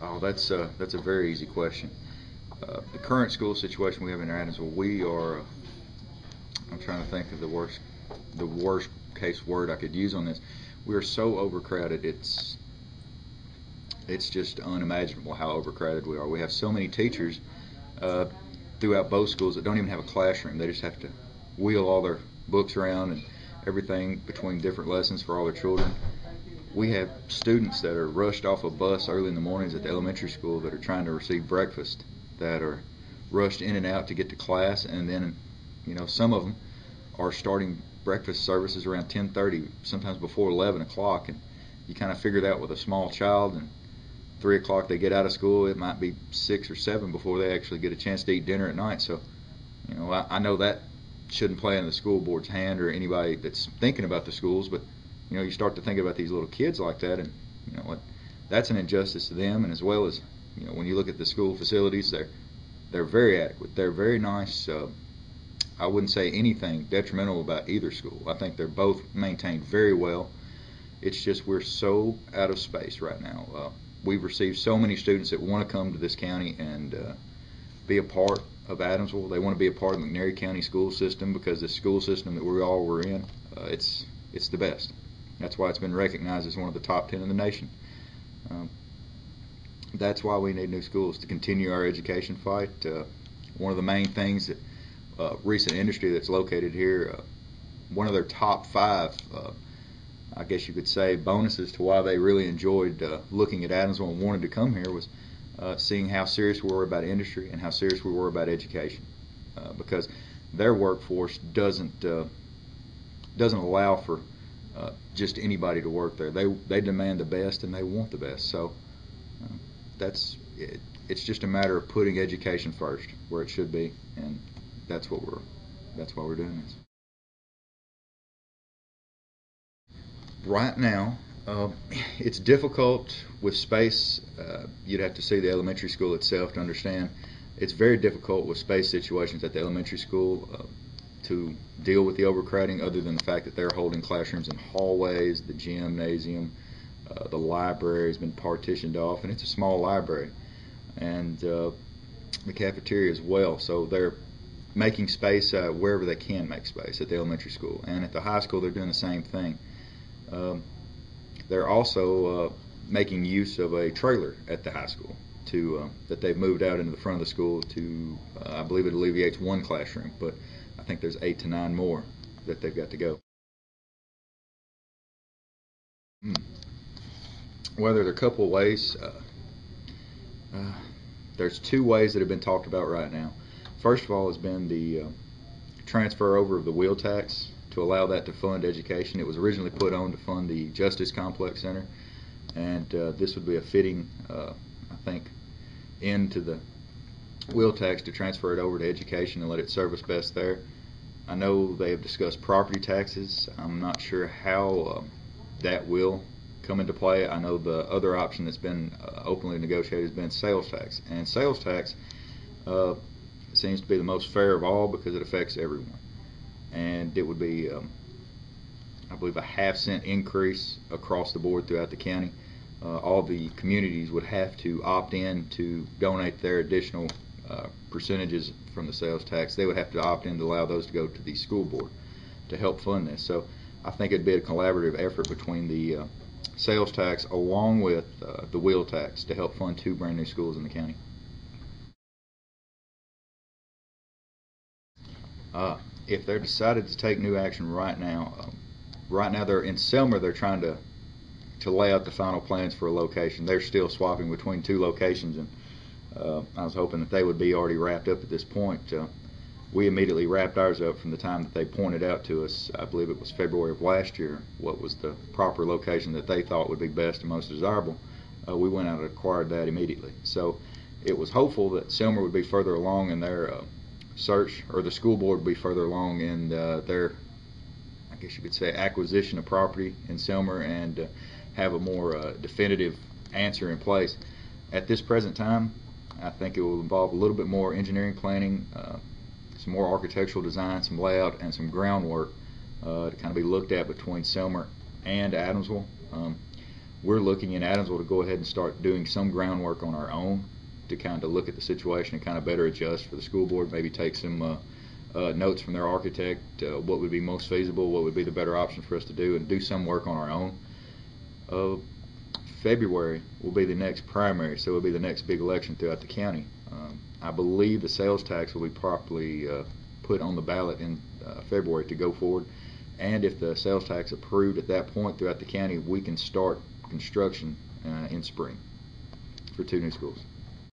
Oh, that's a very easy question. The current school situation we have in Adamsville, we are. I'm trying to think of the worst case word I could use on this. We are so overcrowded. It's just unimaginable how overcrowded we are. We have so many teachers uh, throughout both schools that don't even have a classroom. They just have to wheel all their books around and everything between different lessons for all their children. We have students that are rushed off a bus early in the mornings at the elementary school that are trying to receive breakfast, that are rushed in and out to get to class, and then, some of them are starting breakfast services around 10:30, sometimes before 11 o'clock, and you kind of figure that with a small child, and 3 o'clock they get out of school, it might be 6 or 7 before they actually get a chance to eat dinner at night. So, I know that shouldn't play in the school board's hand or anybody that's thinking about the schools, but you start to think about these little kids like that, and what, that's an injustice to them, and as well as when you look at the school facilities, they're very adequate, they're very nice. I wouldn't say anything detrimental about either school. I think they're both maintained very well. It's just we're so out of space right now. We've received so many students that want to come to this county and be a part of Adamsville. They want to be a part of the McNairy County school system because the school system that we all were in, it's the best. That's why it's been recognized as one of the top 10 in the nation. That's why we need new schools to continue our education fight. One of the main things that recent industry that's located here, one of their top 5, I guess you could say, bonuses to why they really enjoyed looking at Adamsville and wanted to come here was seeing how serious we were about industry and how serious we were about education, because their workforce doesn't allow for just anybody to work there. They demand the best and they want the best. So that's it. It's just a matter of putting education first where it should be, and that's why we're doing this. Right now, it's difficult with space. You'd have to see the elementary school itself to understand. It's very difficult with space situations at the elementary school to deal with the overcrowding, other than the fact that they're holding classrooms in hallways, the gymnasium, the library has been partitioned off, and it's a small library, and the cafeteria as well. So they're making space wherever they can make space at the elementary school, and at the high school they're doing the same thing. They're also making use of a trailer at the high school that they've moved out into the front of the school to, I believe it alleviates one classroom, but I think there's 8 to 9 more that they've got to go. Well, there's a couple of ways. There's 2 ways that have been talked about right now. First of all has been the transfer over of the wheel tax to allow that to fund education. It was originally put on to fund the Justice Complex Center, and this would be a fitting, I think, end to the wheel tax to transfer it over to education and let it serve us best there. I know they have discussed property taxes. I'm not sure how that will come into play. I know the other option that's been openly negotiated has been sales tax, and sales tax seems to be the most fair of all because it affects everyone, and it would be I believe a half-cent increase across the board throughout the county. All the communities would have to opt in to donate their additional percentages from the sales tax. They would have to opt in to allow those to go to the school board to help fund this. So I think it'd be a collaborative effort between the sales tax along with the wheel tax to help fund 2 brand new schools in the county. If they're decided to take new action right now, they're in Selmer. They're trying to lay out the final plans for a location. They're still swapping between 2 locations, and I was hoping that they would be already wrapped up at this point. We immediately wrapped ours up from the time that they pointed out to us, I believe it was February of last year, what was the proper location that they thought would be best and most desirable. We went out and acquired that immediately. So it was hopeful that Selmer would be further along in their search, or the school board would be further along in their, I guess you could say, acquisition of property in Selmer, and have a more definitive answer in place. At this present time, I think it will involve a little bit more engineering planning, some more architectural design, some layout, and some groundwork to kind of be looked at between Selmer and Adamsville. we're looking in Adamsville to go ahead and start doing some groundwork on our own to kind of look at the situation and kind of better adjust for the school board, maybe take some notes from their architect, what would be most feasible, what would be the better option for us to do, and do some work on our own. February will be the next primary, so it will be the next big election throughout the county. I believe the sales tax will be properly put on the ballot in February to go forward, and if the sales tax approved at that point throughout the county, we can start construction in spring for 2 new schools.